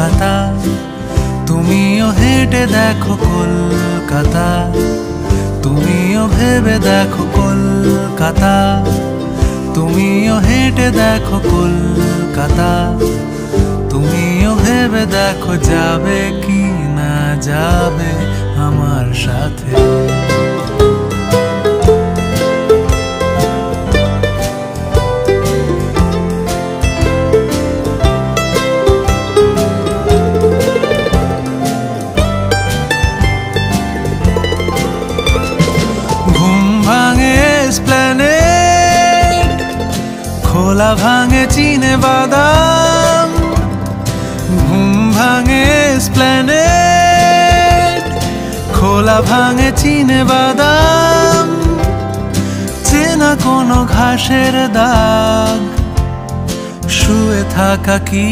কলকাতা, তুমিও হেঁটে দেখো কলকাতা, তুমিও ভেবে দেখো কলকাতা, তুমিও হেঁটে দেখো কলকাতা, তুমিও ভেবে দেখো যাবে কি না যাবে আমার সাথে। খোলা ভাঙে চিনে বাদাম, ঘুম ভাঙে এসপ্ল্যানেড, খোলা ভাঙে চিনে বাদাম, চেনা কোনো ঘাসের দাগ, শুয়ে থাকা কি